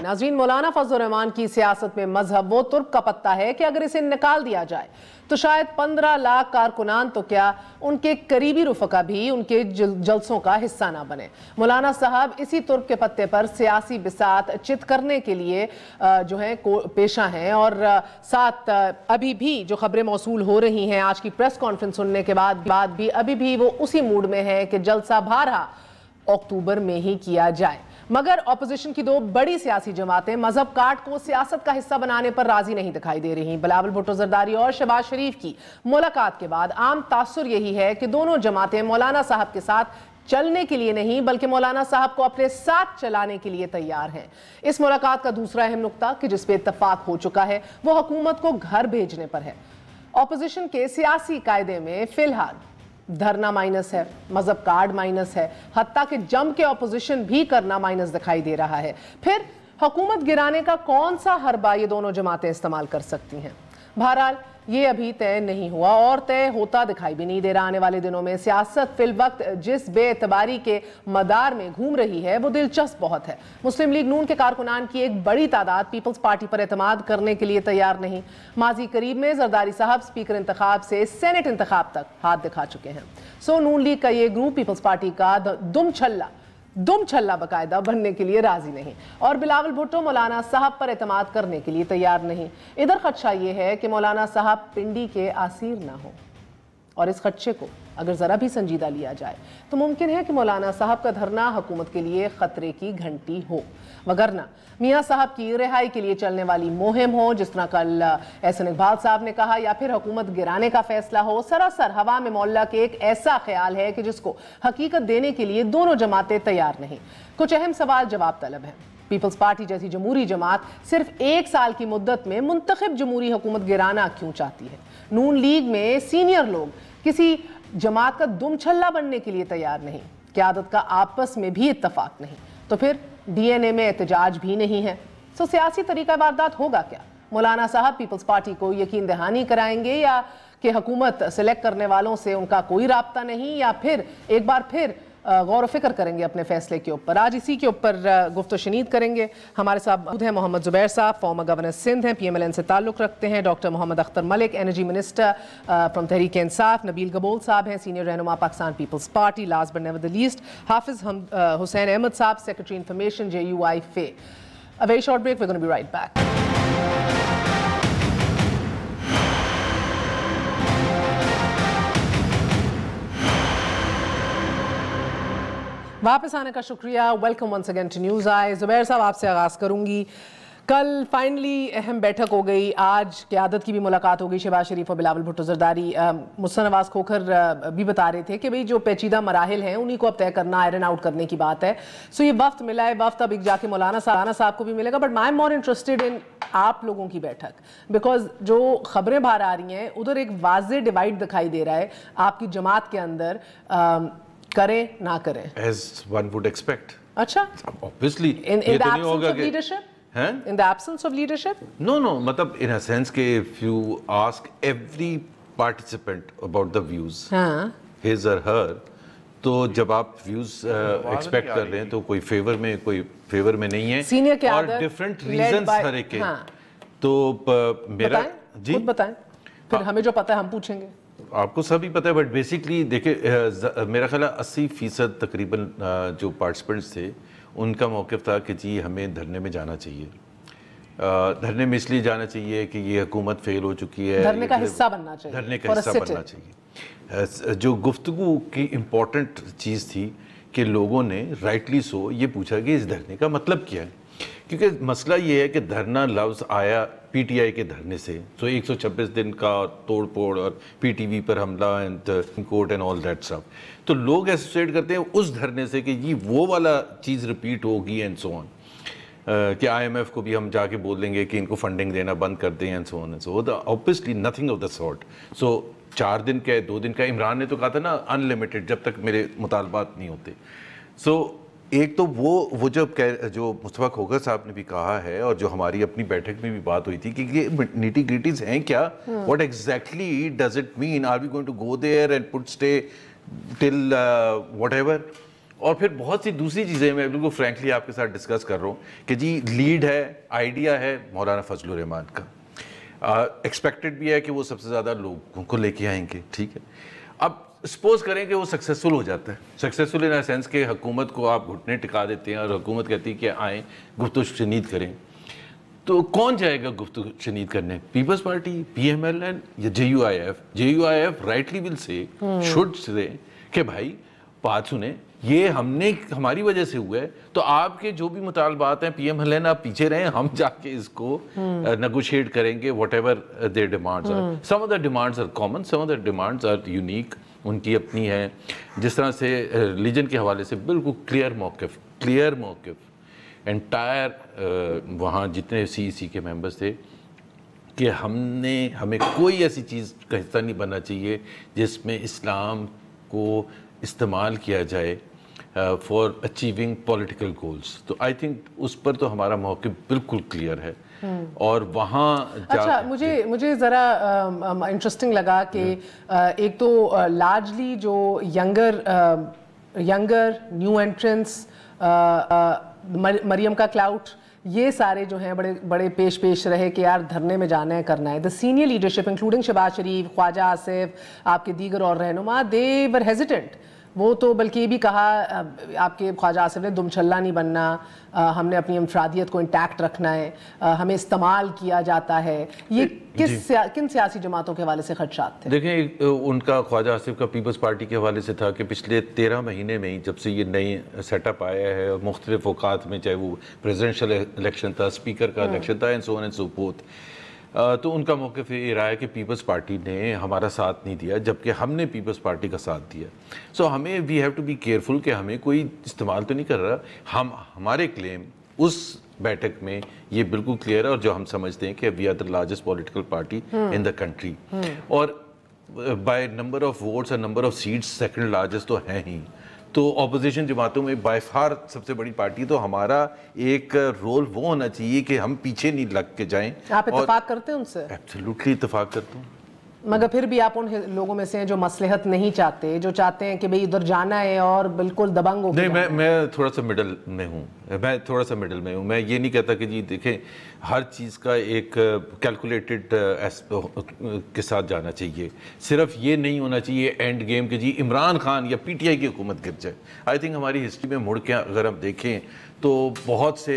नाज़रीन, मौलाना फजल रहमान की सियासत में मजहब वो तुर्क का पत्ता है कि अगर इसे निकाल दिया जाए तो शायद 15 लाख कारकुनान तो क्या उनके करीबी रुफ़का भी उनके जलसों का हिस्सा ना बने। मौलाना साहब इसी तुर्क के पत्ते पर सियासी बिसात चित करने के लिए जो है पेशा हैं और साथ अभी भी जो खबरें मौसूल हो रही हैं आज की प्रेस कॉन्फ्रेंस सुनने के बाद भी अभी भी वो उसी मूड में है कि जलसा बारहा अक्टूबर में ही किया जाए। मगर ऑपोजिशन की दो बड़ी सियासी जमातें मजहब काट को सियासत का हिस्सा बनाने पर राजी नहीं दिखाई दे रही। बिलावल भुट्टो जरदारी और शहबाज शरीफ की मुलाकात के बाद आम तासुर यही है कि दोनों जमातें मौलाना साहब के साथ चलने के लिए नहीं बल्कि मौलाना साहब को अपने साथ चलाने के लिए तैयार हैं। इस मुलाकात का दूसरा अहम नुक्ता कि जिस पे इत्तफाक हो चुका है वो हुकूमत को घर भेजने पर है। ऑपोजिशन के सियासी कायदे में फिलहाल धरना माइनस है, मजहब कार्ड माइनस है, हत्ता कि जम के ऑपोजिशन भी करना माइनस दिखाई दे रहा है। फिर हुकूमत गिराने का कौन सा हरबा ये दोनों जमातें इस्तेमाल कर सकती हैं। बहरहाल ये अभी तय नहीं हुआ और तय होता दिखाई भी नहीं दे रहा। आने वाले दिनों में सियासत फिल वक्त जिस बेएतबारी के मदार में घूम रही है वो दिलचस्प बहुत है। मुस्लिम लीग नून के कारकुनान की एक बड़ी तादाद पीपल्स पार्टी पर एतमाद करने के लिए तैयार नहीं। माजी करीब में जरदारी साहब स्पीकर इंतखाब से सेनेट इंतखाब तक हाथ दिखा चुके हैं। सो नून लीग का ये ग्रुप पीपल्स पार्टी का दुम छल्ला बाकायदा बनने के लिए राजी नहीं और बिलावल भुट्टो मौलाना साहब पर एतमाद करने के लिए तैयार नहीं। इधर खदशा ये है कि मौलाना साहब पिंडी के आसीर ना हो और इस खदशे को अगर जरा भी संजीदा लिया जाए तो मुमकिन है कि मौलाना साहब का धरना हुकूमत के लिए खतरे की घंटी हो, वगरना मियाँ साहब की रिहाई के लिए चलने वाली मुहिम हो जिस तरह कल एहसन इकबाल साहब ने कहा, या फिर हुकूमत गिराने का फैसला हो। सरासर हवा में मौला के एक ऐसा ख्याल है कि जिसको हकीकत देने के लिए दोनों जमातें तैयार नहीं। कुछ अहम सवाल जवाब तलब हैं। पीपल्स पार्टी जैसी जमहूरी जमात सिर्फ 1 साल की मुद्दत में मुंतखब जमहूरी हुकूमत गिराना क्यों चाहती है। नून लीग में सीनियर लोग किसी जमात का दुम छल्ला बनने के लिए तैयार नहीं, क़यादत का आपस में भी इत्तफाक नहीं, तो फिर DNA में एहतजाज भी नहीं है। सो सियासी तरीका वारदात होगा क्या। मौलाना साहब पीपल्स पार्टी को यकीन दहानी कराएंगे या कि हुकूमत सेलेक्ट करने वालों से उनका कोई राब्ता नहीं, या फिर एक बार फिर गौर फिक्र करेंगे अपने फैसले के ऊपर। आज इसी के ऊपर गुफ्त शनीद करेंगे। हमारे साथ मौजूद हैं मोहम्मद जुबैर साहब, फॉर्मर गवर्नर सिंध हैं, PMLN से ताल्लुक़ रखते हैं। Doctor Mohammad Akhtar Malik, energy minister from Tehreek Insaf. Nabeel Gabol साहब हैं, सीनियर रहनुमा Pakistan Peoples Party. Last but never the least Hafiz Hussain Ahmad साहब, secretary information JUI FE। A very short break, we're going to be right back. वापस आने का शुक्रिया। Welcome once again to News I. Zubair साहब आपसे आगाज़ करूंगी। कल फाइनली अहम बैठक हो गई, आज क़यादत की भी मुलाकात हो गई शहबाज शरीफ और बिलावल भुट्टो जरदारी। मुहस्सन नवाज खोखर भी बता रहे थे कि भाई जो पेचीदा मराहिल हैं उन्हीं को अब तय करना, आयरन आउट करने की बात है। सो ये वक्त मिला है, वक्त अब एक जाके मौलाना साहब को भी मिलेगा। But I am more interested in आप लोगों की बैठक, बिकॉज जो खबरें बाहर आ रही हैं उधर एक वाज़े डिवाइड दिखाई दे रहा है आपकी जमात के अंदर, करें ना करें, as one would expect. अच्छा, obviously in the absence of leadership, in the absence of leadership, no मतलब in a sense के if you ask every participant about the views, his or her, तो जब आप views expect कर रहे हैं तो कोई फेवर में कोई फेवर में नहीं है, सीनियर के और different reasons हर एक के। तो मेरा जी खुद बताएं, फिर हमें जो पता है हम पूछेंगे। आपको सभी पता है, बट बेसिकली देखिए मेरा ख्याल है 80% तकरीबन जो पार्टिसिपेंट्स थे उनका मौक़िफ़ था कि जी हमें धरने में जाना चाहिए। धरने में इसलिए जाना चाहिए कि ये हुकूमत फेल हो चुकी है, धरने का हिस्सा बनना चाहिए, धरने का हिस्सा बनना चाहिए। जो गुफ्तगू की इम्पोर्टेंट चीज़ थी कि लोगों ने राइटली सो ये पूछा कि इस धरने का मतलब क्या है, क्योंकि मसला ये है कि धरना लफ्ज़ आया PTI के धरने से। तो 126 दिन का तोड़ फोड़ और PTV पर हमला and court and all that सब, तो लोग एसोसिएट करते हैं उस धरने से कि ये वो वाला चीज़ रिपीट होगी एंड सो ऑन, कि IMF को भी हम जाके बोल देंगे कि इनको फंडिंग देना बंद कर दें and so on and so. Obviously nothing of the sort. So 4 दिन का 2 दिन का इमरान ने तो कहा था ना अनलिमिटेड, जब तक मेरे मुतालबात नहीं होते। सो एक तो वो जो मुस्तफा खोखर साहब ने भी कहा है और जो हमारी अपनी बैठक में भी बात हुई थी कि ये निटी ग्रिटीज हैं क्या, what exactly does it mean, are we going to go there and put stay till whatever, और फिर बहुत सी दूसरी चीज़ें मैं बिल्कुल फ्रैंकली आपके साथ डिस्कस कर रहा हूँ कि जी लीड है, आइडिया है मौलाना फजलुर रहमान का, एक्सपेक्टेड भी है कि वो सबसे ज़्यादा लोगों को लेके आएंगे, ठीक है। अब सपोज करें कि वो सक्सेसफुल हो जाता है, सक्सेसफुल इन सेंस के हुकूमत को आप घुटने टिका देते हैं और हुकूमत कहती है कि आएँ गुफ्तगू शनीद करें, तो कौन जाएगा गुफ्तगू शनीद करने? पीपल्स पार्टी, PMLN या JUIF rightly will say, should say कि भाई बात सुने, ये हमने हमारी वजह से हुआ है, तो आपके जो भी मुतालबात हैं PMLN आप पीछे रहें, हम जाके इसको नेगोशिएट करेंगे whatever their demands are. Some of the demands are common, some of the demands are unique, उनकी अपनी है। जिस तरह से रिलीजन के हवाले से बिल्कुल क्लियर मौक़िफ़ एंटायर वहाँ जितने CEC के मेंबर्स थे कि हमें कोई ऐसी चीज़ का हिस्सा नहीं बनना चाहिए जिसमें इस्लाम को इस्तेमाल किया जाए फॉर अचीविंग पॉलिटिकल गोल्स। तो आई थिंक उस पर तो हमारा मौक़िफ़ बिल्कुल क्लियर है। और वहाँ अच्छा, मुझे ज़रा इंटरेस्टिंग लगा कि एक तो लार्जली जो यंगर न्यू एंट्रेंस, मरियम का क्लाउड, ये सारे जो हैं बड़े बड़े पेश रहे कि यार धरने में जाना है, करना है। The senior leadership including Shahbaz Sharif, Khawaja Asif, आपके दीगर और रहनुमा, दे वर हेजिटेंट। वो तो बल्कि ये भी कहा, आपके ख्वाजा आसिफ ने, दुमछल्ला नहीं बनना, हमने अपनी अफरादियत को इंटैक्ट रखना है, हमें इस्तेमाल किया जाता है। ये किन सियासी जमातों के हवाले से खदशात थे? देखें, उनका ख्वाजा आसिफ का पीपल्स पार्टी के हवाले से था कि पिछले 13 महीने में ही जब से ये नई सेटअप आया है, मुख्तलिफ औकात में, चाहे वो प्रेसिडेंशियल इलेक्शन था, स्पीकर का इलेक्शन था, and so on and so fourth, तो उनका मौक़िफ़ ये रहा है कि पीपल्स पार्टी ने हमारा साथ नहीं दिया, जबकि हमने पीपल्स पार्टी का साथ दिया। सो हमें we have to be careful कि हमें कोई इस्तेमाल तो नहीं कर रहा। हमारे क्लेम उस बैठक में ये बिल्कुल क्लियर है, और जो हम समझते हैं कि we are the largest political party in the country, और बाय नंबर ऑफ वोट्स और number of seats second largest तो हैं ही। तो ऑपोजिशन जमातों में बाय फार सबसे बड़ी पार्टी, तो हमारा एक रोल वो होना चाहिए कि हम पीछे नहीं लग के जाएं। आप इत्तेफाक करते हैं उनसे? एब्सोल्युटली इत्तेफाक करता हूँ, मगर फिर भी आप उन लोगों में से हैं जो मसलहत नहीं चाहते, जो चाहते हैं कि भाई इधर जाना है और बिल्कुल दबंग हो। नहीं, मैं थोड़ा सा मिडल में हूँ, मैं ये नहीं कहता कि जी देखें हर चीज़ का एक कैलकुलेटेड के साथ जाना चाहिए, सिर्फ ये नहीं होना चाहिए एंड गेम कि जी इमरान खान या PTI की हुकूमत गिर जाए। आई थिंक हमारी हिस्ट्री में मुड़ के अगर हम देखें तो बहुत से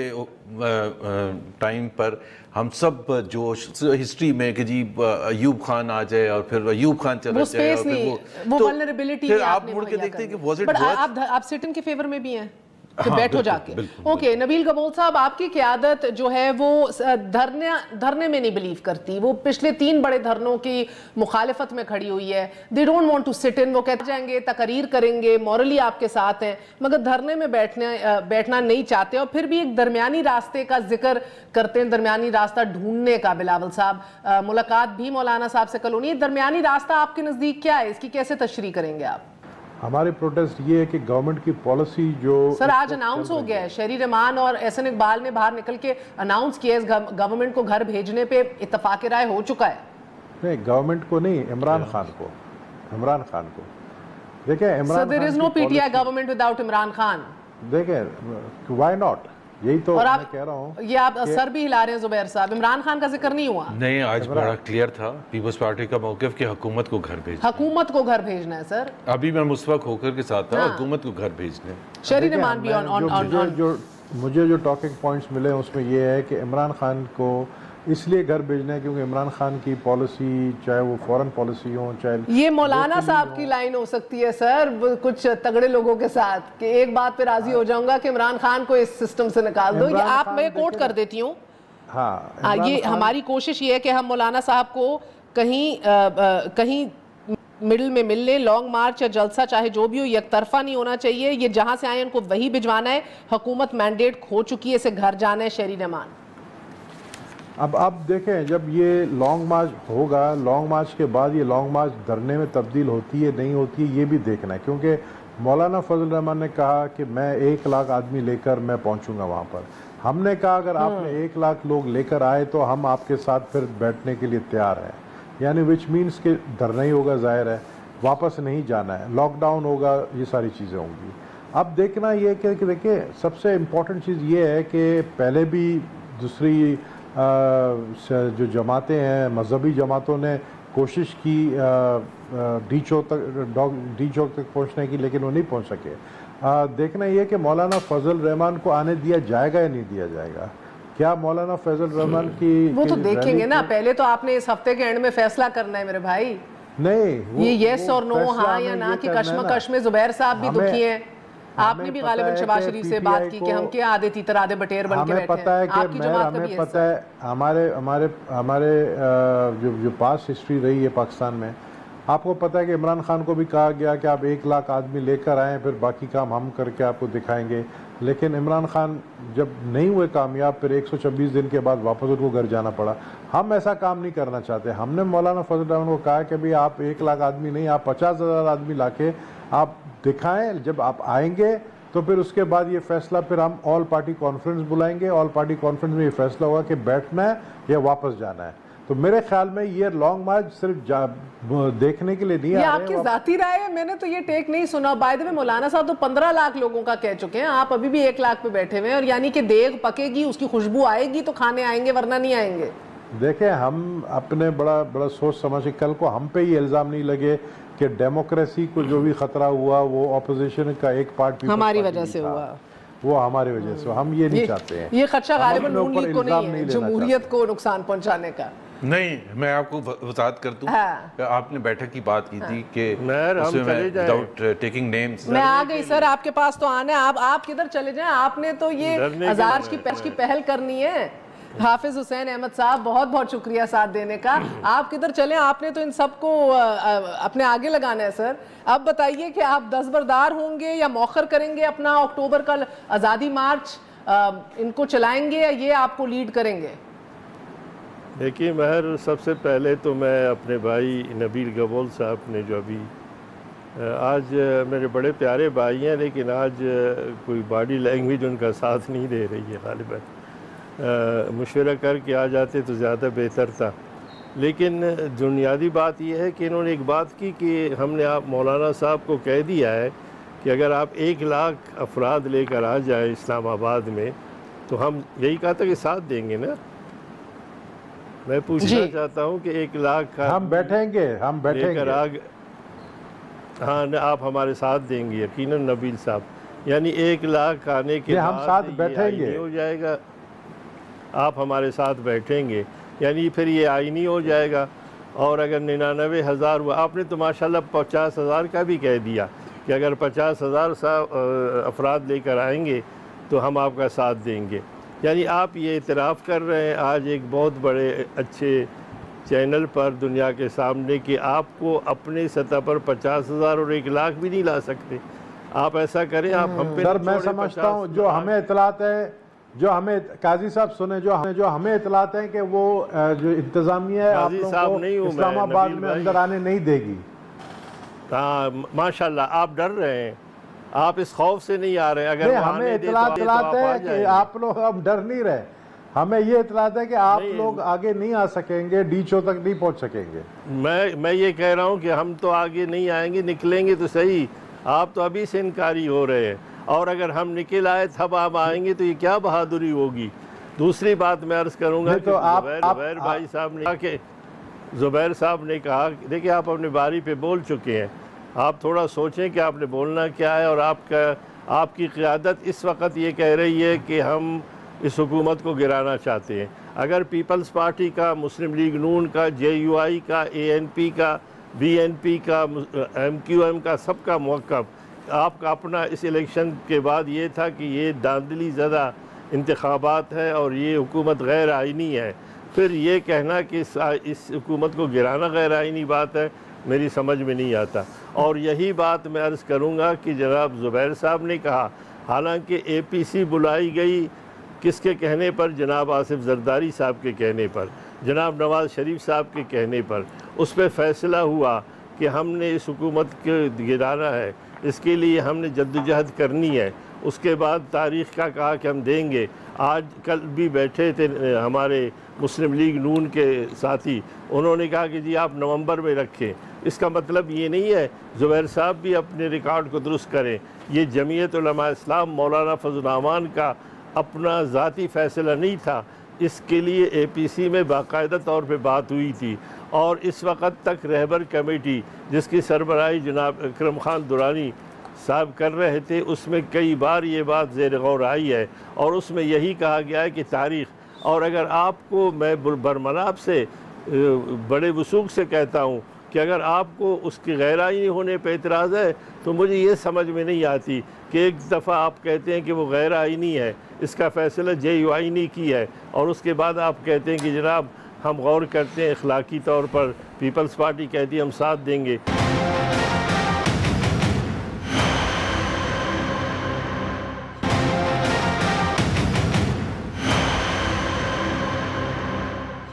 टाइम पर हम सब जो हिस्ट्री में कि जी अयूब खान आ जाए और फिर अयूब खान चला जाए और फिर वो वल्नरेबिलिटी, फिर आप मुड़ के देखते हैं कि वाज इट वर्थ। आप सिट इन के फेवर में भी हैं कि बैठो जाके। ओके, नबील कबूल साहब, आपकी क़यादत जो है वो धरने में नहीं बिलीव करती, वो पिछले 3 बड़े धरनों की मुखालिफत में खड़ी हुई है। They don't want to sit in, वो कहते जाएंगे, तकरीर करेंगे, मॉरली आपके साथ हैं, मगर धरने में बैठना नहीं चाहते, और फिर भी एक दरमियानी रास्ते का जिक्र करते हैं, दरमियानी रास्ता ढूंढने का। बिलावल साहब, मुलाकात भी मौलाना साहब से कल होनी है, दरमियानी रास्ता आपके नज़दीक क्या है, इसकी कैसे तशरीह करेंगे आप? हमारे प्रोटेस्ट ये है कि गवर्नमेंट की पॉलिसी जो सर आज अनाउंस हो गया है, शहरी रहमान और एहसन इकबाल ने बाहर निकल के अनाउंस किया है, गवर्नमेंट को घर भेजने पे इत्तफाक राय हो चुका है। नहीं, गवर्नमेंट को नहीं, इमरान खान को देखें, Imran Khan, there is no PTI government without Imran Khan. देखें, व्हाई नॉट, यही तो मैं कह रहा हूँ। ये आप सर भी हिला रहे हैं जुबैर साहब, इमरान खान का जिक्र नहीं हुआ। नहीं, आज बड़ा क्लियर था पीपल्स पार्टी का मौक़िफ़ कि हुकूमत को घर भेजना है सर। अभी मैं मुस्तफा खोखर के साथ था, हुकूमत को घर भेजना है। शहरी रहमान भी जो मुझे जो टॉकिंग पॉइंट्स मिले उसमें ये है कि इमरान खान को इसलिए घर भेजना है क्योंकि इमरान खान की पॉलिसी, चाहे वो फॉरेन पॉलिसी हो, चाहे ये मौलाना साहब की लाइन हो सकती है सर कुछ तगड़े लोगों के साथ कि एक बात पे राजी हो जाऊंगा कि इमरान खान को इस सिस्टम से निकाल दो। ये आप, मैं कोट कर देती हूँ। हाँ, ये हमारी कोशिश ये है कि हम मौलाना साहब को कहीं मिडिल में मिल लें, लॉन्ग मार्च या जलसा चाहे जो भी हो, एक तरफा नहीं होना चाहिए। ये जहां से आए उनको वही भिजवाना है, हुकूमत मैंडेट खो चुकी है, इसे घर जाना है। शहरी रहमान, अब आप देखें, जब ये लॉन्ग मार्च होगा, लॉन्ग मार्च के बाद ये लॉन्ग मार्च धरने में तब्दील होती है नहीं होती है, ये भी देखना है, क्योंकि मौलाना फजल रहमान ने कहा कि मैं 1 लाख आदमी लेकर मैं पहुंचूंगा वहां पर। हमने कहा अगर आपने 1 लाख लोग लेकर आए तो हम आपके साथ फिर बैठने के लिए तैयार हैं, यानी विच मीन्स कि धरना ही होगा, जाहिर है, वापस नहीं जाना है, लॉकडाउन होगा, ये सारी चीज़ें होंगी। अब देखना ये कि देखिए सबसे इम्पोर्टेंट चीज़ ये है कि पहले भी दूसरी जो जमातें हैं, मजहबी जमातों ने कोशिश की डी चौक तक पहुंचने की, लेकिन वो नहीं पहुंच सके। देखना ये कि मौलाना फजल रहमान को आने दिया जाएगा या नहीं दिया जाएगा। क्या मौलाना फजल रहमान की वो तो देखेंगे ना, पहले तो आपने इस हफ्ते के एंड में फैसला करना है मेरे भाई। नहीं ये यस और नो, हाँ या ना की कश्मकश में जुबैर साहब भी दुखी हैं। आपने भी गालिबन शहबाज शरीफ से बात की कि हम क्या आधे तीतर आधे बटेर बन के बैठे हैं। पता है कि हमें पता है हमारे जो पास हिस्ट्री रही है पाकिस्तान में, आपको पता है कि इमरान खान को भी कहा गया कि आप 1 लाख आदमी लेकर आएँ, फिर बाकी काम हम करके आपको दिखाएंगे। लेकिन इमरान खान जब नहीं हुए कामयाब, फिर 126 दिन के बाद वापस उनको घर जाना पड़ा। हम ऐसा काम नहीं करना चाहते। हमने मौलाना फजल रहमान को कहा कि भाई आप 1 लाख आदमी नहीं, आप 50,000 आदमी लाके आप दिखाएं। जब आप आएंगे तो फिर उसके बाद ये फैसला, फिर हम ऑल पार्टी कॉन्फ्रेंस बुलाएंगे। ऑल पार्टी कॉन्फ्रेंस में ये फैसला होगा कि बैठना है या वापस जाना है। तो मेरे ख्याल में ये लॉन्ग मार्च सिर्फ देखने के लिए नहीं, ये आपकी जाती राय है, मैंने तो ये टेक नहीं सुना। बाय द वे मौलाना साहब तो 15 लाख लोगों का कह चुके हैं, आप अभी भी 1 लाख पे बैठे हुए हैं। और यानी कि देग पकेगी, उसकी खुशबू आएगी तो खाने आएंगे, वरना नहीं आएंगे। देखें, हम अपने बड़ा सोच समझ के, कल को हम पे ही इल्जाम नहीं लगे कि डेमोक्रेसी को जो भी खतरा हुआ वो ऑपोजिशन का एक पार्ट हमारी वजह से हुआ, वो हमारी वजह से। हम ये नहीं चाहते हैं। ये खदशा गालिबन नून लीग को नहीं है, जमहूरियत को नुकसान पहुंचाने का। नहीं, मैं आपको वजाहत कर दूं। हाँ। आपने बैठक की बात की थी कि विदाउट टेकिंग नेम्स। मैं आ गई सर, आपके पास तो आना है। आप किधर चले जाएं, आपने तो ये अजाज की पहल करनी है। हाफिज हुसैन अहमद साहब, बहुत बहुत शुक्रिया साथ देने का। आप किधर चले, आपने तो इन सबको अपने आगे लगाना है सर। अब बताइए कि आप दस्तबरदार होंगे या मौखर करेंगे अपना अक्टूबर का आज़ादी मार्च, इनको चलाएंगे या ये आपको लीड करेंगे? देखिए महर, सबसे पहले तो मैं अपने भाई नबील गबोल साहब ने जो अभी आज मेरे बड़े प्यारे भाई हैं, लेकिन आज कोई बॉडी लैंग्वेज उनका साथ नहीं दे रही है। गालिबन मुशवरा करके आ जाते तो ज़्यादा बेहतर था। लेकिन बुनियादी बात यह है कि इन्होंने एक बात की कि हमने आप मौलाना साहब को कह दिया है कि अगर आप 1 लाख अफराद लेकर आ जाए इस्लामाबाद में, तो हम यही कहा था कि साथ देंगे ना। मैं पूछना चाहता हूं कि 1 लाख का हम बैठेंगे हाँ, आप हमारे साथ देंगे यकीनन नबील साहब। यानी 1 लाख आने के बाद हम साथ बैठेंगे, हो जाएगा। आप हमारे साथ बैठेंगे, यानी फिर ये आईनी हो जाएगा। और अगर 99,000 हुआ, आपने तो माशाल्लाह 50,000 का भी कह दिया कि अगर 50,000 अफराद लेकर आएंगे तो हम आपका साथ देंगे। यानी आप ये इतराफ़ कर रहे हैं आज एक बहुत बड़े अच्छे चैनल पर दुनिया के सामने कि आपको अपने सतह पर 50,000 और 1 लाख भी नहीं ला सकते। आप ऐसा करें, आप हम पे सर, मैं समझता हूँ जो हमें इतलात है, जो हमें काजी साहब सुने, जो हमें इतलात है कि वो जो इंतजामिया है आप लोगों को इस्लामाबाद में अंदर आने नहीं देगी। हाँ माशाल्लाह, आप डर रहे हैं, आप इस खौफ से नहीं आ रहे। अगर हमें इतलात है कि आप लोग, हम डर नहीं रहे, हमें ये इतलात है कि आप लोग आगे नहीं आ सकेंगे, डीचो तक नहीं पहुंच सकेंगे। मैं ये कह रहा हूँ कि हम तो आगे नहीं आएंगे, निकलेंगे तो सही। आप तो अभी से इनकारी हो रहे हैं, और अगर हम निकल आए तब आप आएंगे तो ये क्या बहादुरी होगी। दूसरी बात मैं अर्ज़ करूँगा कि ज़ुबैर भाई साहब ने कि ज़ुबैर साहब ने कहा, देखिए आप अपनी बारी पे बोल चुके हैं, आप थोड़ा सोचें कि आपने बोलना क्या है। और आपकी क़ियादत इस वक्त ये कह रही है कि हम इस हुकूमत को गिराना चाहते हैं। अगर पीपल्स पार्टी का, मुस्लिम लीग नून का, JUI का, ANP का, BNP का, MQM का, सबका मौक़िफ़ आपका अपना इस इलेक्शन के बाद ये था कि ये दांधली ज़दा इंतखाबात है और ये हुकूमत गैर आइनी है। फिर ये कहना कि इस हुकूमत को गिराना गैर आइनी बात है, मेरी समझ में नहीं आता। और यही बात मैं अर्ज़ करूँगा कि जनाब ज़ुबैर साहब ने कहा, हालांकि APC बुलाई गई किसके कहने पर, जनाब आसिफ जरदारी साहब के कहने पर, जनाब नवाज़ शरीफ साहब के कहने पर, उस पर फ़ैसला हुआ कि हमने इस हुकूमत को गिराना है, इसके लिए हमने जद्दोजहद करनी है। उसके बाद तारीख़ का कहा कि हम देंगे। आज कल भी बैठे थे हमारे मुस्लिम लीग नून के साथी, उन्होंने कहा कि जी आप नवंबर में रखें। इसका मतलब ये नहीं है, ज़ुबैर साहब भी अपने रिकॉर्ड को दुरुस्त करें, ये जमीयत उलमा इस्लाम मौलाना फजल रहमान का अपना ज़ाती फ़ैसला नहीं था। इसके लिए APC में बाकायदा तौर पे बात हुई थी और इस वक्त तक रहबर कमेटी जिसकी सरबराही जनाब अकरम खान दुरानी साहब कर रहे थे, उसमें कई बार ये बात ज़ेर गौर आई है और उसमें यही कहा गया है कि तारीख़, और अगर आपको मैं बरमनाब से बड़े वसूख से कहता हूँ कि अगर आपको उसकी गैर आईनी होने पर एतराज़ है तो मुझे ये समझ में नहीं आती कि एक दफ़ा आप कहते हैं कि वो गैर आईनी है, इसका फ़ैसला JUI ने की है, और उसके बाद आप कहते हैं कि जनाब हम गौर करते हैं अखलाकी तौर पर, पीपल्स पार्टी कहती है हम साथ देंगे।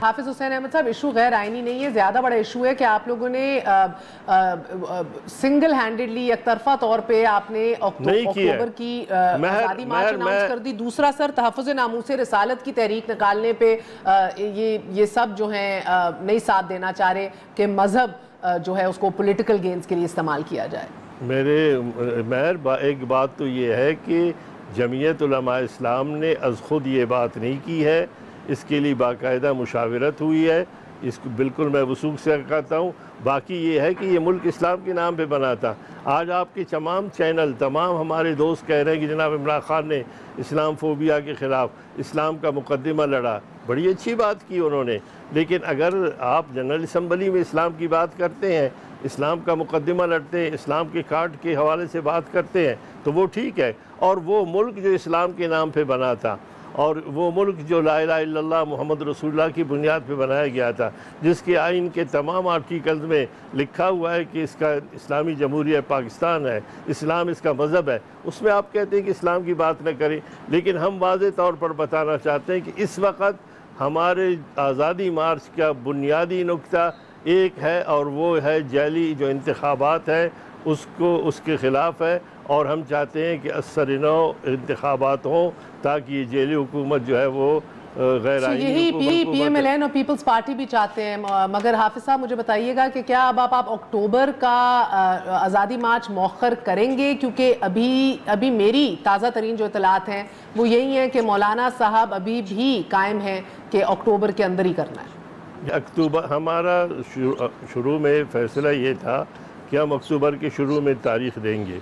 हाफिज हुसैन अहमद साहब, इशू गैर आईनी नहीं है, ज़्यादा बड़ा इशू है कि आप लोगों ने सिंगल हैंडेडली एक तरफा तौर पे आपने अक्टूबर की आज़ादी मार्च अनाउंस कर दी। दूसरा सर, तहफ़्फ़ुज़ नामूसे रिसालत की तहरीक निकालने पे ये सब जो हैं नहीं साथ देना चाह रहे कि मज़हब जो है उसको पॉलिटिकल गेन्स के लिए इस्तेमाल किया जाए। एक बात तो ये है कि जमीयत उलमा इस्लाम ने अज़ खुद ये बात नहीं की है, इसके लिए बाकायदा मुशावरत हुई है, इसको बिल्कुल मैं वसूख से कहता हूँ। बाकी ये है कि ये मुल्क इस्लाम के नाम पे बना था। आज आपके तमाम चैनल, तमाम हमारे दोस्त कह रहे हैं कि जनाब इमरान खान ने इस्लाम फोबिया के ख़िलाफ़ इस्लाम का मुकदमा लड़ा, बड़ी अच्छी बात की उन्होंने, लेकिन अगर आप जनरल असम्बली में इस्लाम की बात करते हैं, इस्लाम का मुकदमा लड़ते हैं, इस्लाम के कार्ड के हवाले से बात करते हैं तो वो ठीक है। और वो मुल्क जो इस्लाम के नाम पे बना था और वो मुल्क जो ला इलाहा इल्लल्लाह मुहम्मद रसूलुल्लाह की बुनियाद पे बनाया गया था, जिसके आइन के तमाम आर्टिकल्स में लिखा हुआ है कि इसका इस्लामी जमहूरिया पाकिस्तान है, इस्लाम इसका मज़हब है, उसमें आप कहते हैं कि इस्लाम की बात न करें। लेकिन हम वाज़े तौर पर बताना चाहते हैं कि इस वक्त हमारे आज़ादी मार्च का बुनियादी नुक्ता एक है और वो है जाली जो इंतखाबात है उसको, उसके ख़िलाफ़ है, और हम चाहते हैं कि असर-ए-नौ इंतखाबात हों ताकि ये जेली हुकूमत जो है वो गैर आईनी यही PMLN और पीपल्स पार्टी भी चाहते हैं। मगर हाफिज साहब मुझे बताइएगा कि क्या अब आप अक्टूबर का आज़ादी मार्च मौखर करेंगे? क्योंकि अभी मेरी ताज़ा तरीन जो इतलात हैं वो यही है कि मौलाना साहब अभी भी कायम हैं कि अक्टूबर के अंदर ही करना है। अक्टूबर हमारा शुरू में फ़ैसला ये था कि हम अक्टूबर के शुरू में तारीख़ देंगे,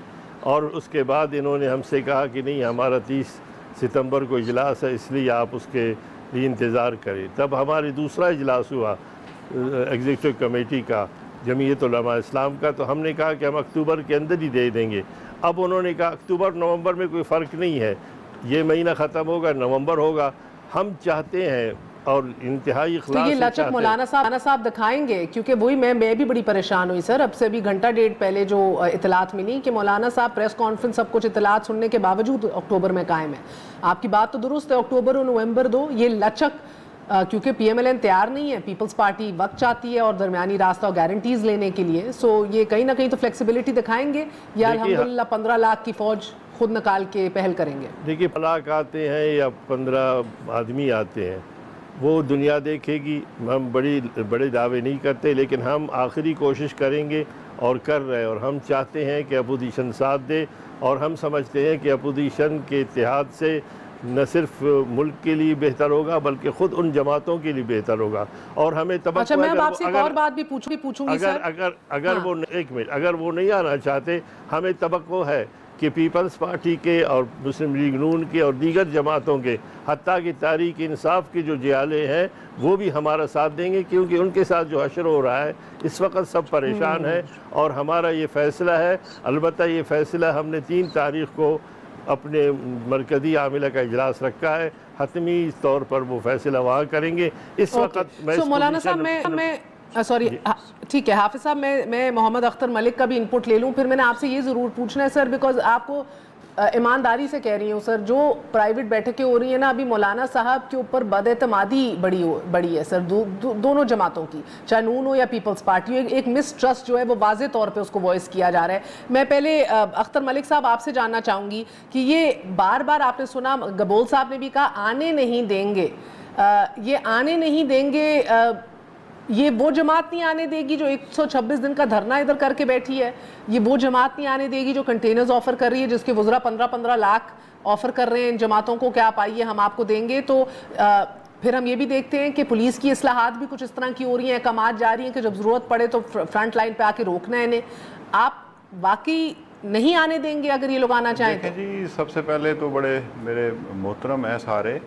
और उसके बाद इन्होंने हमसे कहा कि नहीं, हमारा 30 सितंबर को इजलास है, इसलिए आप उसके लिए इंतज़ार करें। तब हमारी दूसरा इजलास हुआ एग्जीक्यूटिव कमेटी का जमीयत उलमा इस्लाम का, तो हमने कहा कि हम अक्टूबर के अंदर ही दे देंगे। अब उन्होंने कहा अक्टूबर नवंबर में कोई फ़र्क नहीं है, ये महीना ख़त्म होगा, नवंबर होगा। हम चाहते हैं और इंतहाई तो ये लचक मौलाना साहब दिखाएंगे? क्योंकि वही मैं भी बड़ी परेशान हुई सर, अब से अभी घंटा डेढ़ पहले जो इतलात मिली कि मौलाना साहब प्रेस कॉन्फ्रेंस सब कुछ इतलात सुनने के बावजूद अक्टूबर में कायम है। आपकी बात तो दुरुस्त है, अक्टूबर और नवंबर दो, ये लचक क्योंकि PMLN तैयार नहीं है, पीपल्स पार्टी वक्त चाहती है और दरमियानी रास्ता और गारंटीज लेने के लिए, सो ये कहीं ना कहीं तो फ्लेक्सिबिलिटी दिखाएंगे या अल्हम्दुलिल्लाह 15 लाख की फौज खुद निकाल के पहल करेंगे? देखिए, 15 लाख आते हैं या 15 आदमी आते हैं वो दुनिया देखेगी। हम बड़े दावे नहीं करते, लेकिन हम आखिरी कोशिश करेंगे और कर रहे हैं, और हम चाहते हैं कि अपोजिशन साथ दे, और हम समझते हैं कि अपोजिशन के इत्तेहाद से न सिर्फ मुल्क के लिए बेहतर होगा बल्कि ख़ुद उन जमातों के लिए बेहतर होगा। और हमें तवक्को अच्छा, मैं आपसे एक और बात भी पूछूंगी सर। अगर वो एक मिनट, अगर वो नहीं आना चाहते, हमें तवक्को है कि पीपल्स पार्टी के और मुस्लिम लीग नून के और दीगर जमातों के, हत्ता कि तहरीक इंसाफ के जो जियाले हैं वो भी हमारा साथ देंगे, क्योंकि उनके साथ जो हशर हो रहा है इस वक्त सब परेशान है। और हमारा ये फ़ैसला है, अलबत्ता ये फ़ैसला हमने 3 तारीख़ को अपने मरकज़ी आमिला का इजलास रखा है, हतमी तौर पर वो फ़ैसला वहाँ करेंगे। इस वक्त मौलाना साहब मैं सॉरी, ठीक है हाफिज साहब, मैं मोहम्मद अख्तर मलिक का भी इनपुट ले लूँ, फिर मैंने आपसे ये ज़रूर पूछना है सर, बिकॉज आपको ईमानदारी से कह रही हूँ सर, जो प्राइवेट बैठकें हो रही हैं ना अभी मौलाना साहब के ऊपर बदएतमादी बड़ी है सर, दोनों जमातों की, चाहे नून हो या पीपल्स पार्टी हो, एक मिसट्रस्ट जो है वो वाज़े तौर पे उसको वॉइस किया जा रहा है। मैं पहले अख्तर मलिक साहब आपसे जानना चाहूँगी कि ये बार बार आपने सुना, गबोल साहब ने भी कहा आने नहीं देंगे, ये आने नहीं देंगे, ये वो जमात नहीं आने देगी जो 126 दिन का धरना इधर करके बैठी है, ये वो जमात नहीं आने देगी जो कंटेनर्स ऑफर कर रही है, जिसके वज़रा 15-15 लाख ऑफर कर रहे हैं इन जमातों को कि आप आइए हम आपको देंगे। तो फिर हम ये भी देखते हैं कि पुलिस की इस्लाहात भी कुछ इस तरह की हो रही हैं, अहकामात जा रही हैं कि जब ज़रूरत पड़े तो फ्रंट लाइन पे आके रोकना है इन्हें। आप वाकई नहीं आने देंगे अगर ये लोग आना चाहें तो? जी सबसे पहले तो बड़े मेरे मोहतरम हैं सारे,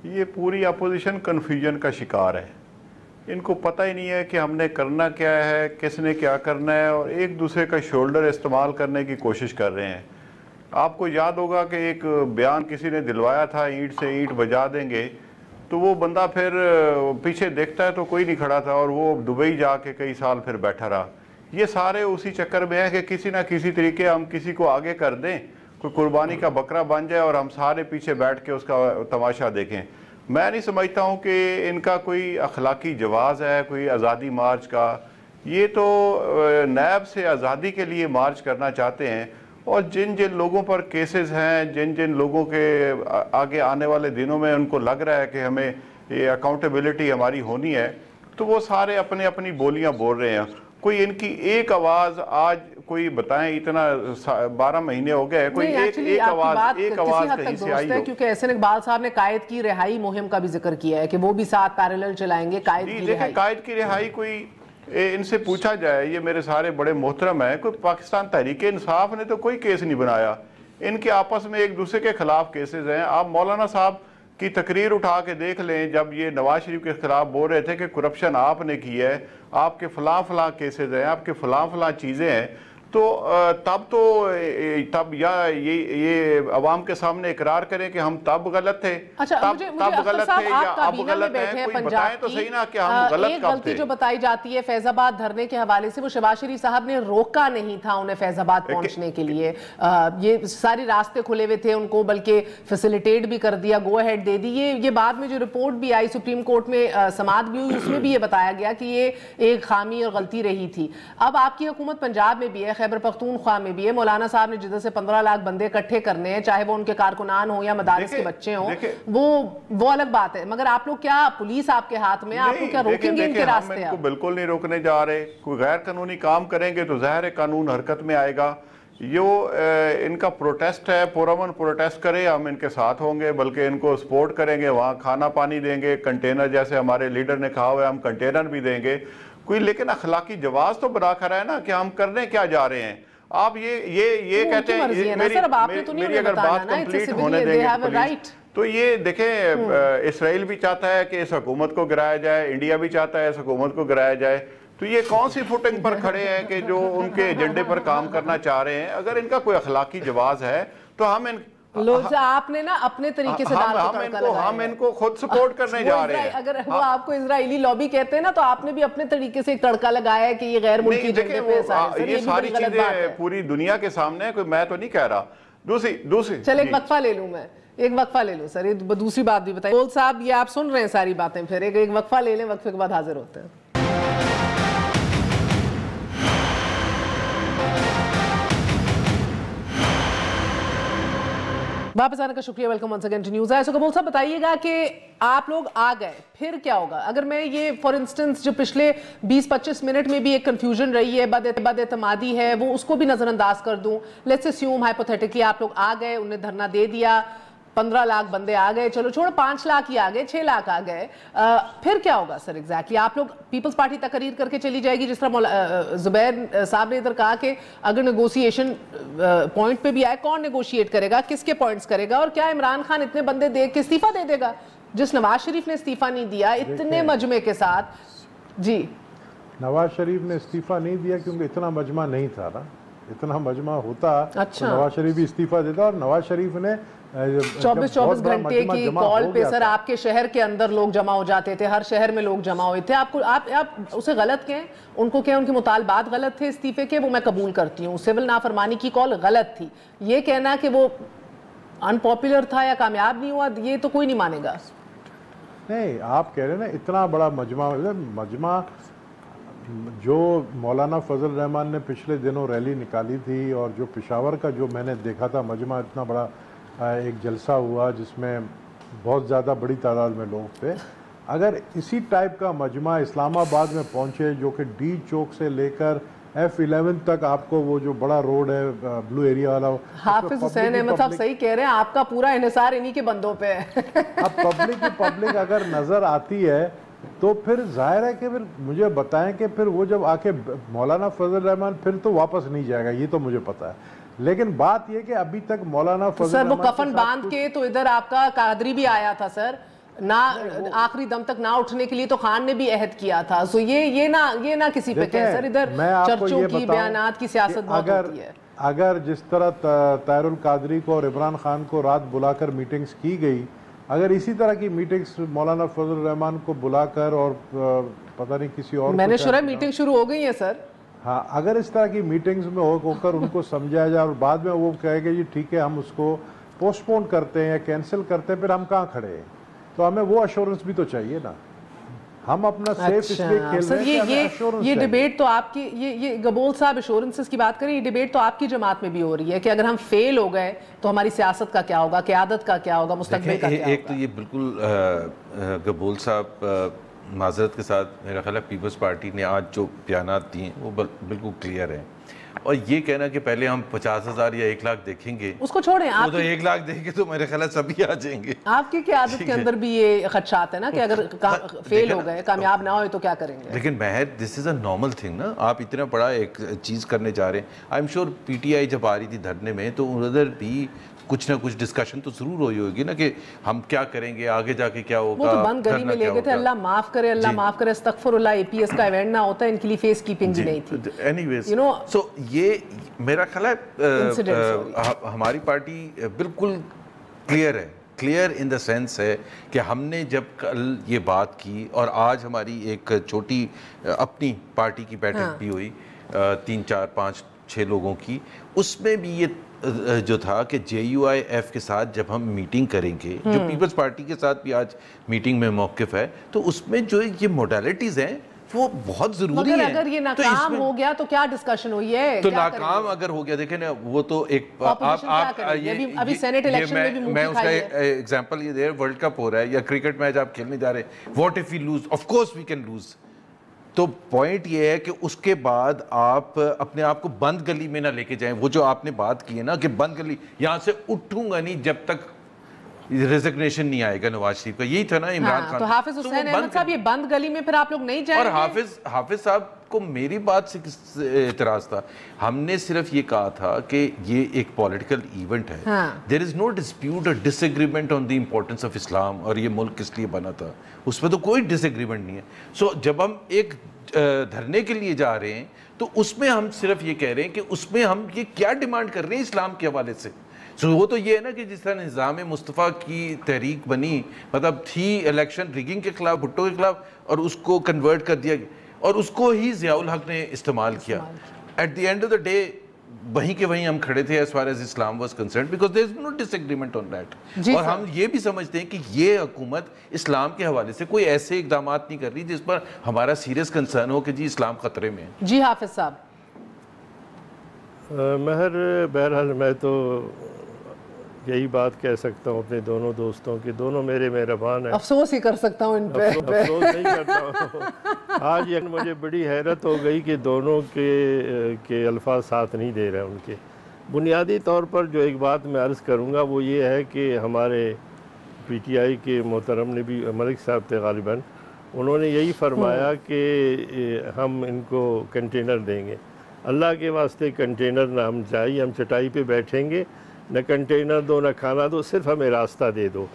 ये पूरी अपोजिशन कन्फ्यूजन का शिकार है। इनको पता ही नहीं है कि हमने करना क्या है, किसने क्या करना है, और एक दूसरे का शोल्डर इस्तेमाल करने की कोशिश कर रहे हैं। आपको याद होगा कि एक बयान किसी ने दिलवाया था, ईंट से ईंट बजा देंगे, तो वो बंदा फिर पीछे देखता है तो कोई नहीं खड़ा था और वो दुबई जाके कई साल फिर बैठा रहा। ये सारे उसी चक्कर में है कि किसी ना किसी तरीके हम किसी को आगे कर दें, कोई कुर्बानी का बकरा बन जाए और हम सारे पीछे बैठ के उसका तमाशा देखें। मैं नहीं समझता हूँ कि इनका कोई अखलाकी जवाज़ है कोई आज़ादी मार्च का। ये तो नैब से आज़ादी के लिए मार्च करना चाहते हैं, और जिन जिन लोगों पर केसेस हैं, जिन जिन लोगों के आगे आने वाले दिनों में उनको लग रहा है कि हमें ये अकाउंटेबिलिटी हमारी होनी है, तो वो सारे अपने अपनी बोलियां बोल रहे हैं। कोई इनकी एक आवाज़ आज कोई बताएं, इतना 12 महीने हो गए, कोई एक आवाज़ कहीं से आई हो? क्योंकि एहसन इकबाल साहब ने कायद की रिहाई मुहिम का भी जिक्र किया है कि वो भी साथ पैरेलल चलाएंगे। कायद की रिहाई कोई इनसे पूछा जाए, ये मेरे सारे बड़े मोहतरम हैं, कोई पाकिस्तान तहरीक इंसाफ ने तो कोई केस नहीं बनाया। इनके आपस में एक दूसरे के खिलाफ केसेस हैं। आप मौलाना साहब की तकरीर उठा के देख लें, जब ये नवाज शरीफ के खिलाफ बोल रहे थे कि करप्शन आपने की है, आपके फलां केसेस हैं, आपके फलां चीज़ें हैं, तो तब या ये अवाम के सामने इकरार करें कि हम तब गलत थे। अच्छा, तब गलत थे या अब गलत है, कोई बताएं तो सही ना कि हम गलत कब थे। जो बताई जाती है फैजाबाद धरने के हवाले से, वो शहबाज शरीफ साहब ने रोका नहीं था उन्हें फैजाबाद पहुंचने के लिए। ये सारे रास्ते खुले हुए थे उनको, बल्कि फैसिलिटेट भी कर दिया, गो अहेड दे दी। ये बाद में जो रिपोर्ट भी आई सुप्रीम कोर्ट में समाअत भी हुई, उसमें भी ये बताया गया कि ये एक खामी और गलती रही थी। अब आपकी हुकूमत पंजाब में भी है, खैबर पख्तूनख्वा में भी है। मौलाना साहब ने जिधर से 15 लाख बंदे इकट्ठे करने हैं, चाहे वो उनके कारकुनान हो या मदारिस के बच्चे हों, वो अलग बात है। मगर आप लोग क्या, पुलिस आपके हाथ में, आप लोग क्या रोकेंगे इनके रास्ते? इनको बिल्कुल नहीं रोकने जा रहे। कोई गैर कानूनी काम करेंगे तो ज़ाहिर है कानून हरकत में आएगा। यो इनका प्रोटेस्ट है, पुरअमन प्रोटेस्ट करे, हम इनके साथ होंगे, बल्कि इनको सपोर्ट करेंगे, वहाँ खाना पानी देंगे, कंटेनर जैसे हमारे लीडर ने कहा हुआ है हम कंटेनर भी देंगे कोई। लेकिन अखलाकी जवाब तो बना कर है ना कि हम करने क्या जा रहे हैं। आप ये कहते हैं मेरी अगर बात कंप्लीट होने देंगे तो ये देखें, इसराइल भी चाहता है कि इस हुकूमत को गिराया जाए, इंडिया भी चाहता है इस हुकूमत को गिराया जाए, तो ये कौन सी फुटिंग पर खड़े हैं कि जो उनके एजेंडे पर काम करना चाह रहे हैं? अगर इनका कोई अखलाकी जवाब है तो हम आपने ना अपने तरीके से हम इनको खुद सपोर्ट करने जा रहे हैं। अगर वो आपको इजरायली लॉबी कहते हैं ना, तो आपने भी अपने तरीके से एक तड़का लगाया है कि ये गैर मुल्की एजेंडे पे ये सारी चीजें पूरी दुनिया के सामने है, कोई मैं तो नहीं कह रहा। दूसरी चल एक वक्फा ले लूं, मैं एक वक्फा ले लूं सर, ये दूसरी बात भी बताइए। बोल साहब, ये आप सुन रहे हैं सारी बातें, फिर एक वक्फा ले लें, वक्फे के बाद हाजिर होते हैं। वापस आने का शुक्रिया, welcome once again to News I. So Qabool साहब बताइएगा कि आप लोग आ गए, फिर क्या होगा? अगर मैं ये फॉर इंस्टेंस जो पिछले 20-25 मिनट में भी एक कंफ्यूजन रही है, बदएतमादी है, वो उसको भी नजरअंदाज कर दूं। लेट्स अस्यूम हाइपोथेटिकली आप लोग आ गए, उन्हें धरना दे दिया, 15 लाख बंदे आ गए, चलो छोड़ो 5 लाख ही आ गए, 6 लाख आ गए, फिर क्या होगा सर एग्जैक्टली? आप लोग पीपल्स पार्टी तकरीर करके चली जाएगी, जिस तरह जुबैर साहब ने इधर कहा कि अगर नेगोशिएशन पॉइंट पे भी आए, कौन नेगोशिएट करेगा, किसके पॉइंट्स करेगा? और क्या इमरान खान इतने बंदे देख के इस्तीफा दे देगा जिस नवाज शरीफ ने इस्तीफा नहीं दिया इतने मजमे के साथ? जी, नवाज शरीफ ने इस्तीफा नहीं दिया क्योंकि इतना मजमा नहीं था ना। इतना मजमा होता तो नवाज शरीफ भी इस्तीफा देता। और नवाज शरीफ ने 24 घंटे की कॉल पे सर आपके शहर के अंदर लोग जमा हो जाते थे, हर शहर में लोग जमा हुए थे। आप उसे गलत कहें, उनको कहें उनके मुतालबात गलत थे इस्तीफे के, वो मैं कबूल करती हूँ। सिविल नाफरमानी की कॉल गलत थी, ये कहना कि वो अनपॉपुलर था या कामयाब नहीं हुआ, ये तो कोई नहीं मानेगा। नहीं, आप कह रहे हैं ना इतना बड़ा मजमा जो मौलाना फजल रहमान ने पिछले दिनों रैली निकाली थी, और जो पेशावर का जो मैंने देखा था मजमा, इतना बड़ा एक जलसा हुआ जिसमें बहुत ज़्यादा बड़ी तादाद में लोग थे, अगर इसी टाइप का मजमा इस्लामाबाद में पहुंचे, जो कि डी चौक से लेकर F11 तक आपको वो जो बड़ा रोड है ब्लू एरिया वाला, हाफिज हुसैन अहमद साहब सही कह रहे हैं, आपका पूरा इन्हिसार इन्हीं के बंदों पे है। अब पब्लिक अगर नजर आती है तो फिर जाहिर है कि फिर मुझे बताएं कि फिर वो जब आके मौलाना फजल रहमान फिर तो वापस नहीं जाएगा, ये तो मुझे पता है। लेकिन बात ये कि अभी तक मौलाना फजल सर वो कफन बांध के तो इधर आपका कादरी भी आया था सर, ना आखिरी दम तक ना उठने के लिए तो खान ने भी अहद किया था। सो ये ना किसी पे कह सर, इधर चर्चों की बयानात की सियासत बहुत होती है। अगर जिस तरह ताहिरुल कादरी को और इमरान खान को रात बुलाकर मीटिंग्स की गई, अगर इसी तरह की मीटिंग्स मौलाना फजल रहमान को बुलाकर और पता नहीं किसी और, मैंने सुना मीटिंग शुरू हो गई है सर। हाँ, अगर इस तरह की मीटिंग्स में होकर उनको समझाया जाए और बाद में वो कहेगा जी ठीक है हम उसको पोस्टपोन करते हैं या कैंसिल करते हैं, फिर हम कहाँ खड़े हैं? तो हमें वो अश्योरेंस भी तो चाहिए ना। हम अपना सेफ इसलिए खेल रहे हैं। ये डिबेट तो आपकी, ये गबोल साहब एश्योरेंसेस की बात करें, ये डिबेट तो आपकी जमात में भी हो रही है कि अगर हम फेल हो गए तो हमारी सियासत का क्या होगा, क़यादत का क्या होगा, मुस्तकबिल का क्या होगा। एक तो ये बिल्कुल गबोल साहब माजरत के साथ मेरा ख्याल है पीपल्स पार्टी ने आज जो बयानात दिए हैं वो बिल्कुल क्लियर है। और ये कहना कि पहले हम 50,000 या 1 लाख देखेंगे, उसको छोड़ें, आप तो 1 लाख देखेंगे तो मेरे ख्याल सभी आ जाएंगे। आपकी क़यादत के अंदर भी ये खदशात है ना कि अगर फेल हो गए, कामयाब ना हो तो क्या करेंगे। लेकिन Mehar this is a normal thing ना, आप इतना बड़ा एक चीज़ करने जा रहे हैं। आई एम श्योर PTI जब आ रही थी धरने में तो उधर भी कुछ ना कुछ डिस्कशन तो जरूर हुई होगी ना कि हम क्या करेंगे, आगे जाके क्या होगा। वो तो बंद गली में ले गए थे, अल्लाह माफ करे, अल्लाह माफ करे, अस्तगफुरुल्लाह। APS का इवेंट ना होता, इनके लिए फेस कीपिंग भी नहीं थी। एनीवेज, यू नो, सो ये मेरा ख्याल है हमारी पार्टी बिल्कुल क्लियर इन द सेंस है कि हमने जब कल ये बात की और आज हमारी एक छोटी अपनी पार्टी की बैठक भी हुई 3, 4, 5, 6 लोगों की, उसमें भी ये जो था कि JUIF के साथ जब हम मीटिंग करेंगे, जो पीपल्स पार्टी के साथ भी आज मीटिंग में मौक़िफ़ है, तो उसमें जो ये मोडालिटीज़ हैं वो बहुत ज़रूरी है। अगर ये नाकाम हो गया तो क्या डिस्कशन हुई है? तो नाकाम अगर हो गया, देखें ना, वो तो एक आप अभी सेनेट इलेक्शन में भी मैं उसका एग्जांपल ये दे, वर्ल्ड कप हो रहा है या क्रिकेट मैच आप खेलने जा रहे हैं, what if we lose, of course we can lose. तो पॉइंट ये है कि उसके बाद आप अपने आप को बंद गली में ना लेके जाएं। वो जो आपने बात की है ना कि बंद गली, यहाँ से उठूंगा नहीं जब तक रेजिग्नेशन नहीं आएगा नवाज शरीफ का, यही था ना इमरान खान। तो हाफिज हुसैन अहमद साहब, ये बंद गली में फिर आप लोग नहीं जाएंगे? और हाफिज साहब को मेरी बात से किस एतराज था? हमने सिर्फ ये कहा था कि ये एक पॉलिटिकल इवेंट है, देयर इज नो डिस्प्यूट और disagreement on the importance of Islam, और ये मुल्क किस लिए बना था उसमें तो कोई डिसएग्रीमेंट नहीं है। सो जब हम एक धरने के लिए जा रहे हैं तो उसमें हम सिर्फ ये कह रहे हैं कि उसमें हम ये क्या डिमांड कर रहे हैं इस्लाम के हवाले से। सो वो तो ये है ना कि जिस तरह निज़ाम मुस्तफ़ा की तहरीक बनी, मतलब थी इलेक्शन रिगिंग के खिलाफ, भुट्टो के खिलाफ, और उसको कन्वर्ट कर दिया और उसको ही ज़ियाउल हक ने इस्तेमाल किया। At the end of the day वहीं के वहीं हम खड़े थे as far as Islam was concerned, because there is no disagreement on that. और हम ये भी समझते हैं कि ये हुकूमत इस्लाम के हवाले से कोई ऐसे इकदाम नहीं कर रही जिस पर हमारा सीरियस कंसर्न हो कि जी इस्लाम खतरे में है। जी हाफिज साहब। महर, बहरहाल मैं तो यही बात कह सकता हूँ अपने दोनों दोस्तों की, दोनों मेरे मेहरबान हैं। अफसोस ही कर सकता हूँ इन पे। अफसोस नहीं करता हूँ। आज ये मुझे बड़ी हैरत हो गई कि दोनों के अल्फाज साथ नहीं दे रहे उनके। बुनियादी तौर पर जो एक बात मैं अर्ज़ करूँगा वो ये है कि हमारे PTI के मोहतरम ने भी, मलिक साहब थे गालिबन, उन्होंने यही फरमाया कि हम इनको कंटेनर देंगे। अल्लाह के वास्ते कंटेनर ना हम चाहिए, हम चटाई पे बैठेंगे, न कंटेनर दो न खाना दो, सिर्फ हमें रास्ता दे दो।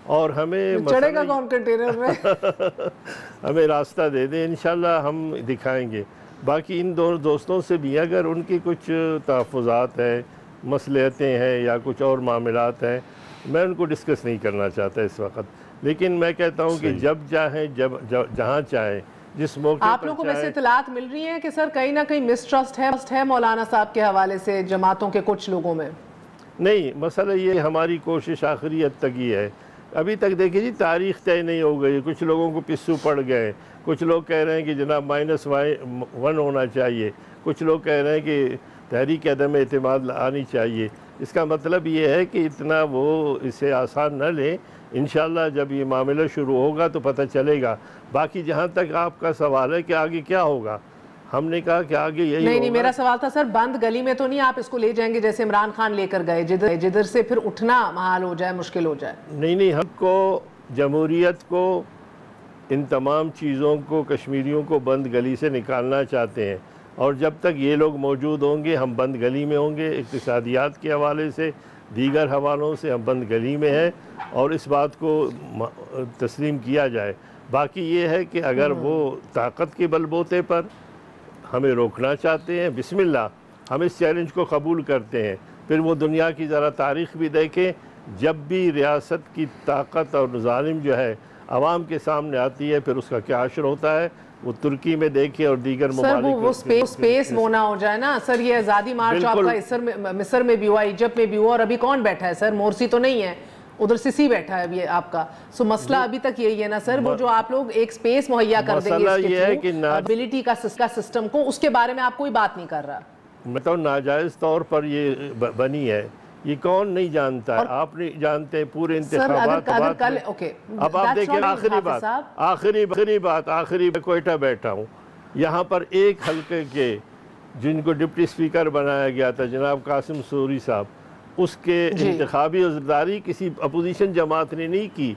और हमें चढ़ेगा कौन कंटेनर में? हमें रास्ता दे दे, इंशाल्लाह हम दिखाएंगे। बाकी इन दोनों दोस्तों से भी अगर उनकी कुछ तहफ़्फ़ुज़ात हैं, मसलहतें हैं या कुछ और मामलात हैं, मैं उनको डिस्कस नहीं करना चाहता इस वक्त। लेकिन मैं कहता हूँ कि जब चाहें, जहाँ चाहें, जिस मौके आप लोगों को वैसे इत्तलात मिल रही है कि सर कहीं ना कहीं मिसट्रस्ट है मौलाना साहब के हवाले से जमातों के कुछ लोगों में? नहीं, मसला ये हमारी कोशिश आखिरी हद तक ही है। अभी तक देखिए जी, तारीख तय नहीं हो गई, कुछ लोगों को पिस्सू पड़ गए, कुछ लोग कह रहे हैं कि जनाब -1 होना चाहिए, कुछ लोग कह रहे हैं कि तहरीक अदम एतमाद आनी चाहिए। इसका मतलब ये है कि इतना वो इसे आसान न लें। इंशाल्लाह जब ये मामला शुरू होगा तो पता चलेगा। बाकी जहाँ तक आपका सवाल है कि आगे क्या होगा, हमने कहा कि आगे यही नहीं, मेरा सवाल था सर, बंद गली में तो नहीं आप इसको ले जाएंगे जैसे इमरान खान लेकर गए, जिधर से फिर उठना महाल हो जाए, मुश्किल हो जाए? नहीं, हमको जमहूरियत को, इन तमाम चीज़ों को, कश्मीरियों को बंद गली से निकालना चाहते हैं। और जब तक ये लोग मौजूद होंगे हम बंद गली में होंगे। इक़्तिसादियात के हवाले से, दीगर हवालों से हम बंद गली में हैं और इस बात को तस्लीम किया जाए। बाकी ये है कि अगर वो ताकत के बलबूते पर हमें रोकना चाहते हैं, बिस्मिल्लाह, हम इस चैलेंज को कबूल करते हैं। फिर वो दुनिया की ज़रा तारीख़ भी देखें, जब भी रियासत की ताकत और ज़ालिम जो है आवाम के सामने आती है फिर उसका क्या असर होता है, वो तुर्की में देखे और दीगर ममालिक वो स्पेस मोना हो जाए ना सर। ये आज़ादी मार्च आपका मिस्र में भी हुआ, इजिप्ट में भी हुआ, और अभी कौन बैठा है सर? मोरसी तो नहीं है, उधर सिसी बैठा है अभी आपका। सो मसला अभी तक यही है ना सर, वो जो आप लोग एक स्पेस मुहैया कर देंगे एबिलिटी का सिस्टम को, उसके बारे में आप कोई बात नहीं कर रहा। मतलब नाजायज तौर पर ये बनी है, ये कौन नहीं जानता है? आप नहीं जानते पूरे इंतखाबात। अब आप देखिए, आखिरी कोयटा बैठा हूँ, यहाँ पर एक हल्के के जिनको डिप्टी स्पीकर बनाया गया था जनाब कासिम सूरी साहब, उसके इंतखाबी अज़रदारी किसी अपोजिशन जमात ने नहीं की,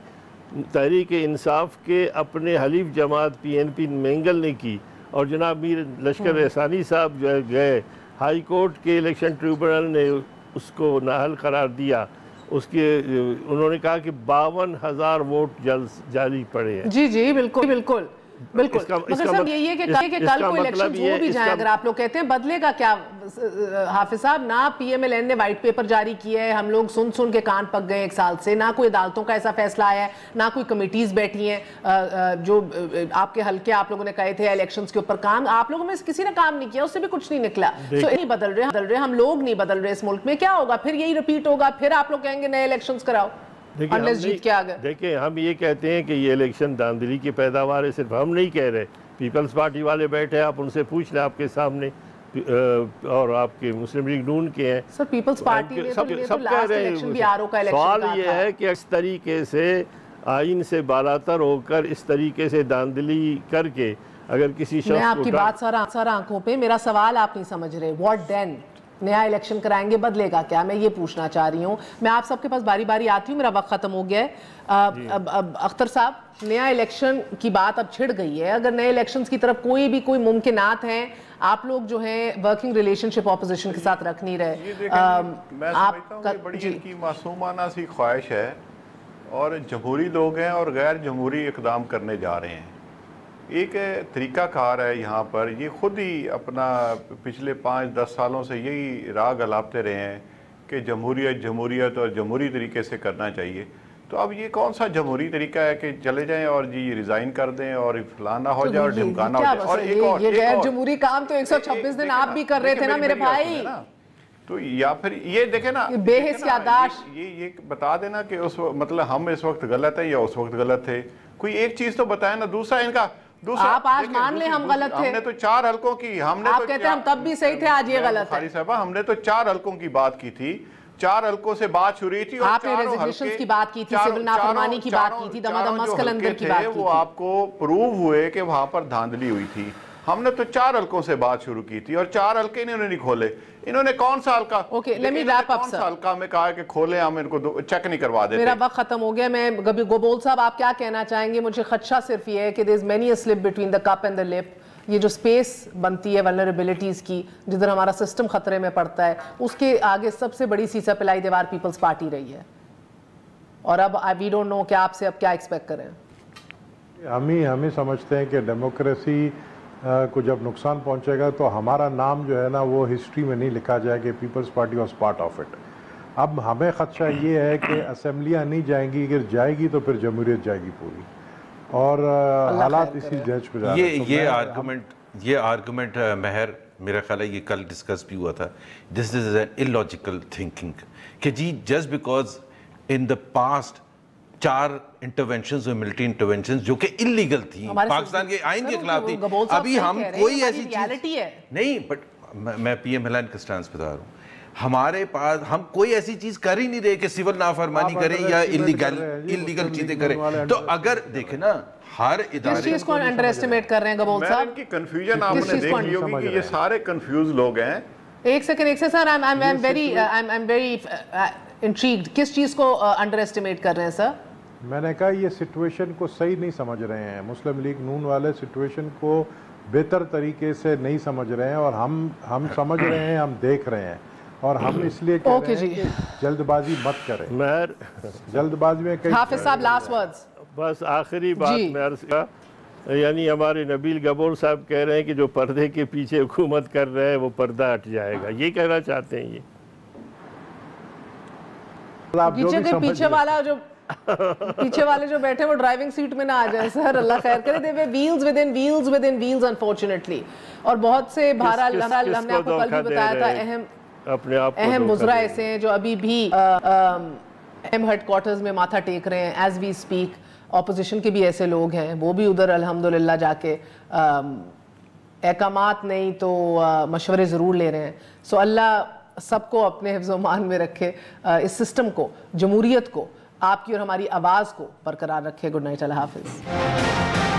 तहरीक इंसाफ के अपने हलीफ जमात PNP मेंगल ने की। और जनाब मीर लश्कर एहसानी साहब जो गए, हाई कोर्ट के इलेक्शन ट्रिब्यूनल ने उसको नाअहल करार दिया। उसके उन्होंने कहा कि 52,000 वोट जारी पड़े हैं। जी बिल्कुल बिल्कुल बिल्कुल। मगर सब यही है कि कल को इलेक्शन हो भी जाए, अगर आप लोग कहते हैं बदलेगा क्या हाफिज साहब? ना PMLN ने वाइट पेपर जारी किया है, हम लोग सुन के कान पक गए 1 साल से, ना कोई अदालतों का ऐसा फैसला आया है, ना कोई कमिटीज बैठी हैं जो आपके हल्के आप लोगों ने कहे थे इलेक्शंस के ऊपर काम, आप लोगों में किसी ने काम नहीं किया, उससे भी कुछ नहीं निकला। तो नहीं बदल रहे, हम लोग नहीं बदल रहे इस मुल्क में, क्या होगा? फिर यही रिपीट होगा, फिर आप लोग कहेंगे नए इलेक्शंस कराओ। देखिए हम ये कहते हैं कि ये इलेक्शन धांधली की पैदावार है, सिर्फ हम नहीं कह रहे, पीपल्स पार्टी वाले बैठे हैं, आप उनसे पूछ लें आपके सामने, और आपके मुस्लिम लीग नून के हैं सर, पीपल्स पार्टी में सब कह रहे हैं। सवाल ये है कि इस तरीके से आइन से बालातर होकर इस तरीके से धांधली करके अगर किसी शख्स, मैं आपकी बात सारा आंखों पे, मेरा सवाल आप नहीं समझ रहे। What then? नया इलेक्शन कराएंगे, बदलेगा क्या? मैं ये पूछना चाह रही हूँ। मैं आप सबके पास बारी बारी आती हूँ, मेरा वक्त खत्म हो गया है। अब अख्तर साहब, नया इलेक्शन की बात अब छिड़ गई है, अगर नए इलेक्शंस की तरफ कोई मुमकिनात हैं, आप लोग जो है वर्किंग रिलेशनशिप ऑपोजिशन के साथ रख नहीं रहे। मैं समझता हूँ कि बड़ी इनकी मासूमाना सी ख्वाहिश है, और जमहूरी लोग हैं और गैर जमहूरी इकदाम करने जा रहे हैं। एक तरीक़ाकार है यहाँ पर, ये ख़ुद ही अपना पिछले 5-10 सालों से यही राग अलापते रहे हैं कि जमहूरियत और जमहूरी तरीके से करना चाहिए। तो अब ये कौन सा जमहूरी तरीका है कि चले जाएं और जी रिज़ाइन कर दें और फलाना हो जाए और ढिमकाना हो जाए? और ये गैर जमहूरी काम तो 126 दिन आप भी कर रहे थे ना मेरे भाई। तो या फिर ये देखे ना, बेहिस याददाश्त, ये बता देना कि उस मतलब हम इस वक्त गलत है या उस वक्त गलत थे, कोई एक चीज तो बताए ना। दूसरा आप आज मान ले हम गलत थे। हमने तो 4 हल्कों की, आप कहते हैं हम तब भी सही थे, आज ये गलत है। साहब, हमने तो 4 हल्कों की बात की थी, 4 हल्कों से बात शुरू हुई थी, और आपने रेजिग्नेशंस की बात की थी, सिविल नाफरमानी की बात की थी, दमादम मस्कलंदर की बात की थी, वो आपको प्रूव हुए कि वहां पर धांधली हुई थी। हमने तो 4 हल्कों से बात शुरू की थी, और 4 हल्के इन्होंने नहीं खोले। इन्होंने कौन सा हल्का, let me wrap up sir, हल्का में कहा कि खोले, हम इनको चेक नहीं करवा देते। मेरा वक्त खत्म हो गया। मैं गोबोल साहब, आप क्या कहना चाहेंगे? मुझे खदशा सिर्फ ये है कि there is many a slip between the cup and the lip. ये जो स्पेस बनती है वल्नरेबिलिटीज की, जिधर हमारा सिस्टम खतरे में पड़ता है, उसके आगे सबसे बड़ी सीसा पिलाई दीवार पीपल्स पार्टी रही है। और अब वी डोंट नो कि आपसे अब क्या एक्सपेक्ट करें। हम ही समझते हैं कि डेमोक्रेसी को जब नुकसान पहुंचेगा तो हमारा नाम जो है ना वो हिस्ट्री में नहीं लिखा जाए कि People's Party was part of it. अब हमें खदशा ये है कि असेंबलियां नहीं जाएंगी, अगर जाएगी तो फिर जमहूरियत जाएगी पूरी, और हालात इसी जज पे जा रहे हैं। ये आर्गुमेंट महर, मेरा ख्याल है ये कल डिस्कस भी हुआ था। This is an illogical thinking कि जी just because in the past 4 interventions और मिलिट्री इंटरवेंशंस जो कि इलीगल थी, पाकिस्तान के आइन के खिलाफ थी, अभी हम कोई ऐसी चीज नहीं, बट मैं PMLN का स्टैंस बता रहा हूँ। हमारे पास हम कोई ऐसी चीज कर ही नहीं रहे कि सिविल नाफरमानी करें या इलीगल चीजें करें। तो अगर देखें ना हर इदारे किस चीज को अंडर एस्टिमेट कर रहे हैं गबोल साहब? इनकी कंफ्यूजन आपने देख ली होगी कि ये सारे कंफ्यूज लोग हैं। एक second sir, I am very intrigued. किस चीज को अंडर एस्टिमेट कर रहे हैं सर? मैंने कहा ये सिचुएशन को सही नहीं समझ रहे हैं, मुस्लिम लीग नून वाले सिचुएशन को बेहतर तरीके से नहीं समझ रहे हैं, और हम समझ रहे हैं, हम देख रहे हैं, और हम इसलिए कह रहे हैं कि जल्दबाजी मत करें। जल्दबाजी में कई हाफिज साहब लास्ट वर्ड्स। बस आखिरी बात मैं अर्ज का, यानी हमारे नबील गबोर साहब कह रहे हैं कि जो पर्दे के पीछे हुकूमत कर रहे हैं वो पर्दा हट जाएगा, ये कहना चाहते हैं। ये पीछे वाले जो बैठे वो ड्राइविंग सीट में ना आ जाए सर, अल्लाह खैर करे। They wheels within wheels unfortunately. और बहुत से बहरहाल हमने आपको कल भी बताया था, अहम मुजरा ऐसे हैं जो अभी भी अहम हेडक्वार्टर्स में माथा टेक रहे हैं एज वी स्पीक। ऑपोजिशन के भी ऐसे लोग हैं, वो भी उधर अल्हम्दुलिल्लाह जाके अहकामात नहीं तो मशवरे ज़रूर ले रहे हैं। सो अल्लाह सबको अपने हिफ्ज़ मान में रखे, इस सिस्टम को, जमहूरियत को, आपकी और हमारी आवाज़ को बरकरार रखे। गुड नाइट, अल्लाह हाफिज़।